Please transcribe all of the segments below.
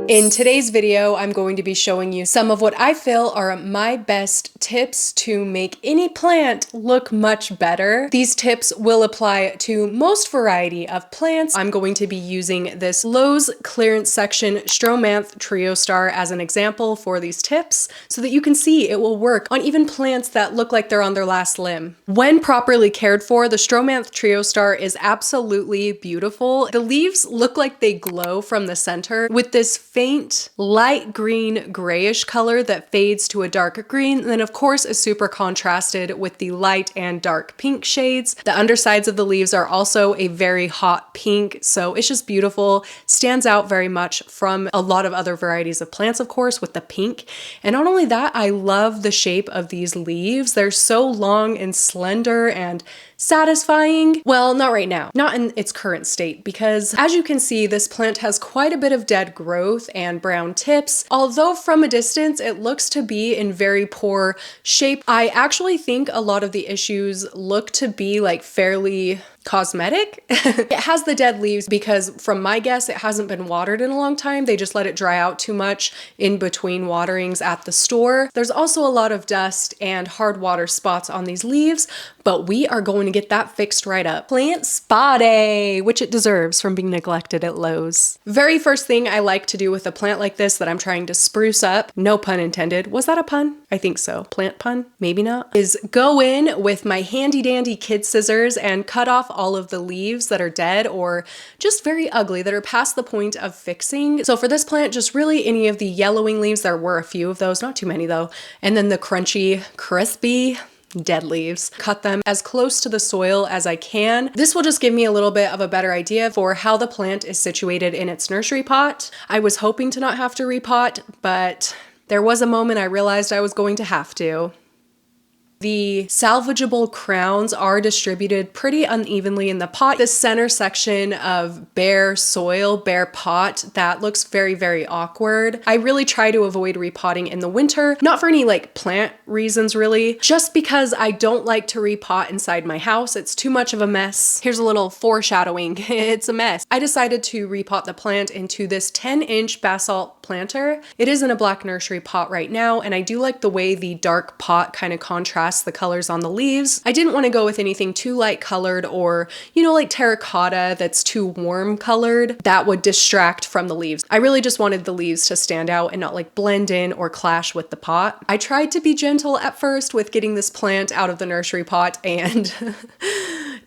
In today's video, I'm going to be showing you some of what I feel are my best tips to make any plant look much better. These tips will apply to most variety of plants. I'm going to be using this Lowe's clearance section Stromanth Triostar as an example for these tips so that you can see it will work on even plants that look like they're on their last limb. When properly cared for, the Stromanth Triostar is absolutely beautiful. The leaves look like they glow from the center with this faint light green grayish color that fades to a dark green, and then of course is super contrasted with the light and dark pink shades. The undersides of the leaves are also a very hot pink, so it's just beautiful. Stands out very much from a lot of other varieties of plants, of course, with the pink. And not only that, I love the shape of these leaves. They're so long and slender and satisfying. Well, not right now, not in its current state, because as you can see, this plant has quite a bit of dead growth and brown tips. Although from a distance, it looks to be in very poor shape. I actually think a lot of the issues look to be like fairly cosmetic. It has the dead leaves because from my guess, it hasn't been watered in a long time. They just let it dry out too much in between waterings at the store. There's also a lot of dust and hard water spots on these leaves, but we are going to get that fixed right up. Plant spa day, which it deserves from being neglected at Lowe's. Very first thing I like to do with a plant like this that I'm trying to spruce up, no pun intended. Was that a pun? I think so. Plant pun? Maybe not. Is go in with my handy dandy kid scissors and cut off all of the leaves that are dead or just very ugly that are past the point of fixing. So for this plant, just really any of the yellowing leaves, there were a few of those, not too many though. And then the crunchy, crispy, dead leaves. Cut them as close to the soil as I can. This will just give me a little bit of a better idea for how the plant is situated in its nursery pot. I was hoping to not have to repot, but there was a moment I realized I was going to have to. The salvageable crowns are distributed pretty unevenly in the pot. The center section of bare soil, bare pot, that looks very, very awkward. I really try to avoid repotting in the winter, not for any like plant reasons really, just because I don't like to repot inside my house. It's too much of a mess. Here's a little foreshadowing. It's a mess. I decided to repot the plant into this 10-inch basalt planter. It is in a black nursery pot right now, and I do like the way the dark pot kind of contrasts the colors on the leaves. I didn't want to go with anything too light colored or, you know, like terracotta that's too warm colored. That would distract from the leaves. I really just wanted the leaves to stand out and not like blend in or clash with the pot. I tried to be gentle at first with getting this plant out of the nursery pot and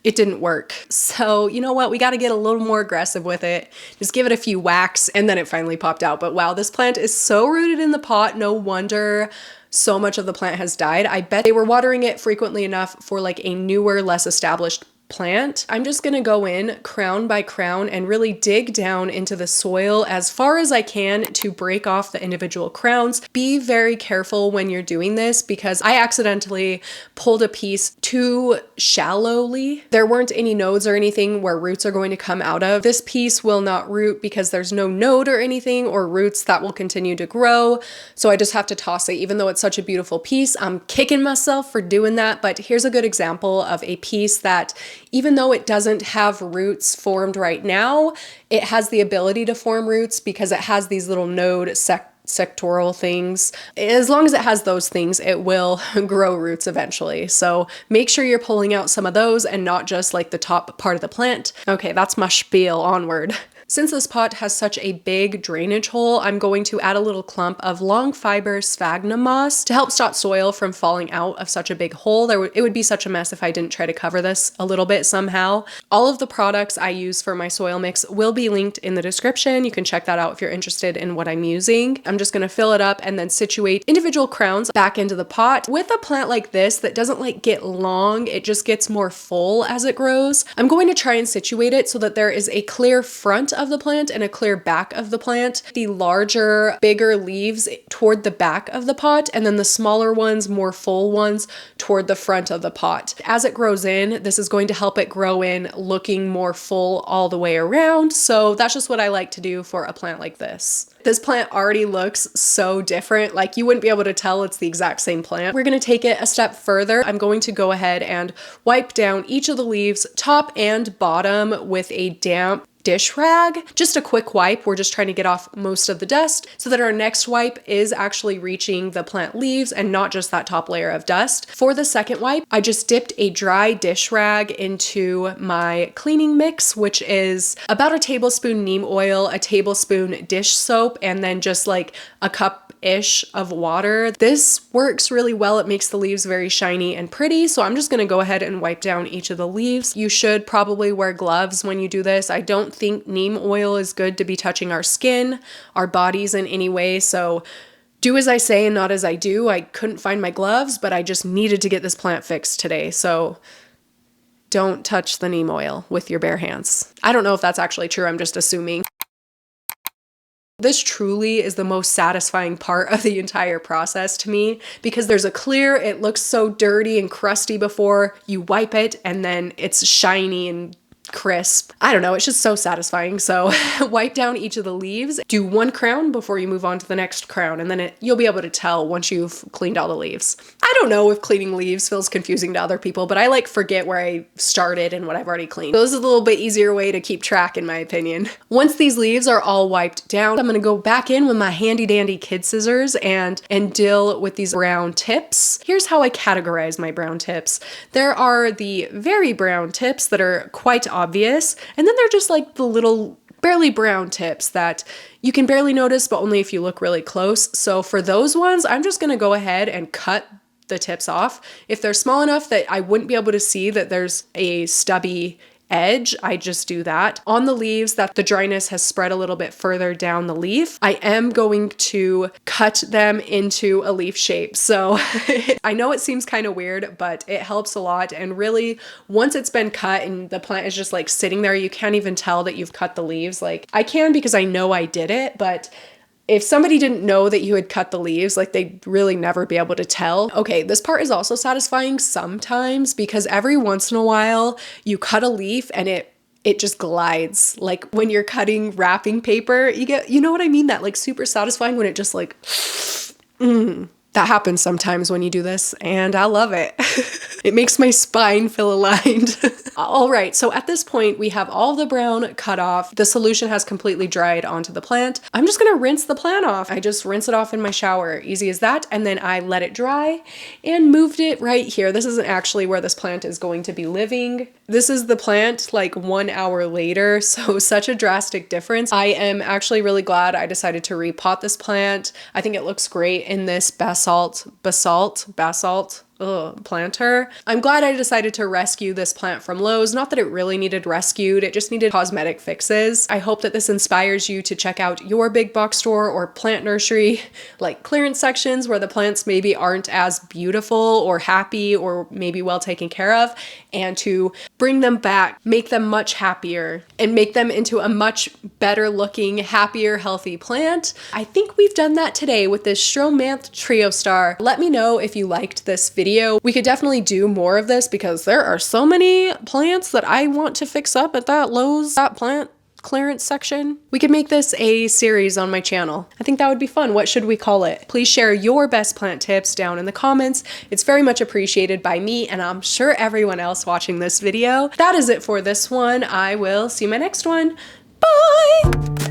it didn't work. So you know what? We got to get a little more aggressive with it. Just give it a few whacks and then it finally popped out. But wow, this plant is so rooted in the pot. No wonder so much of the plant has died. I bet they were watering it frequently enough for like a newer, less established plant. I'm just gonna go in crown by crown and really dig down into the soil as far as I can to break off the individual crowns. Be very careful when you're doing this because I accidentally pulled a piece too shallowly. There weren't any nodes or anything where roots are going to come out of. This piece will not root because there's no node or anything or roots that will continue to grow. So I just have to toss it. Even though it's such a beautiful piece, I'm kicking myself for doing that. But here's a good example of a piece that even though it doesn't have roots formed right now, it has the ability to form roots because it has these little node sectoral things. As long as it has those things, it will grow roots eventually. So make sure you're pulling out some of those and not just like the top part of the plant. Okay, that's my spiel, onward. Since this pot has such a big drainage hole, I'm going to add a little clump of long fiber sphagnum moss to help stop soil from falling out of such a big hole. It would be such a mess if I didn't try to cover this a little bit somehow. All of the products I use for my soil mix will be linked in the description. You can check that out if you're interested in what I'm using. I'm just going to fill it up and then situate individual crowns back into the pot. With a plant like this that doesn't like get long, it just gets more full as it grows. I'm going to try and situate it so that there is a clear front of the plant and a clear back of the plant. The larger, bigger leaves toward the back of the pot, and then the smaller ones, more full ones, toward the front of the pot. As it grows in, this is going to help it grow in looking more full all the way around. So that's just what I like to do for a plant like this. This plant already looks so different, like you wouldn't be able to tell it's the exact same plant. We're gonna take it a step further. I'm going to go ahead and wipe down each of the leaves, top and bottom, with a damp dish rag, just a quick wipe. We're just trying to get off most of the dust so that our next wipe is actually reaching the plant leaves and not just that top layer of dust. For the second wipe, I just dipped a dry dish rag into my cleaning mix, which is about a tablespoon neem oil, a tablespoon dish soap, and then just like a cup-ish of water. This works really well. It makes the leaves very shiny and pretty. So I'm just gonna go ahead and wipe down each of the leaves. You should probably wear gloves when you do this. I don't think neem oil is good to be touching our skin, our bodies in any way. So do as I say and not as I do. I couldn't find my gloves, but I just needed to get this plant fixed today. So don't touch the neem oil with your bare hands. I don't know if that's actually true. I'm just assuming. This truly is the most satisfying part of the entire process to me because there's a clear, it looks so dirty and crusty before you wipe it, and then it's shiny and crisp. I don't know, it's just so satisfying. So wipe down each of the leaves, do one crown before you move on to the next crown, and then you'll be able to tell once you've cleaned all the leaves. I don't know if cleaning leaves feels confusing to other people, but I like forget where I started and what I've already cleaned. So this is a little bit easier way to keep track in my opinion. Once these leaves are all wiped down, I'm gonna go back in with my handy dandy kid scissors and deal with these brown tips. Here's how I categorize my brown tips. There are the very brown tips that are quite obvious, and then they're just like the little barely brown tips that you can barely notice, but only if you look really close. So for those ones, I'm just gonna go ahead and cut the tips off. If they're small enough that I wouldn't be able to see that there's a stubby edge, I just do that. On the leaves that the dryness has spread a little bit further down the leaf, I am going to cut them into a leaf shape. So I know it seems kind of weird, but it helps a lot. And really, once it's been cut and the plant is just like sitting there, you can't even tell that you've cut the leaves. Like I can because I know I did it, but if somebody didn't know that you had cut the leaves, like they'd really never be able to tell. Okay, this part is also satisfying sometimes because every once in a while you cut a leaf and it just glides. Like when you're cutting wrapping paper, you know what I mean? That like super satisfying when it just like, that happens sometimes when you do this, and I love it. It makes my spine feel aligned. All right, so at this point, we have all the brown cut off. The solution has completely dried onto the plant. I'm just gonna rinse the plant off. I just rinse it off in my shower, easy as that, and then I let it dry and moved it right here. This isn't actually where this plant is going to be living. This is the plant like 1 hour later, so such a drastic difference. I am actually really glad I decided to repot this plant. I think it looks great in this basalt planter. I'm glad I decided to rescue this plant from Lowe's. Not that it really needed rescued, it just needed cosmetic fixes. I hope that this inspires you to check out your big box store or plant nursery, like clearance sections where the plants maybe aren't as beautiful or happy or maybe well taken care of, and to bring them back, make them much happier, and make them into a much better looking, happier, healthy plant. I think we've done that today with this Stromanth Triostar. Let me know if you liked this video. We could definitely do more of this because there are so many plants that I want to fix up at that Lowe's, that plant clearance section. We could make this a series on my channel. I think that would be fun. What should we call it? Please share your best plant tips down in the comments. It's very much appreciated by me, and I'm sure everyone else watching this video. That is it for this one. I will see you in my next one. Bye!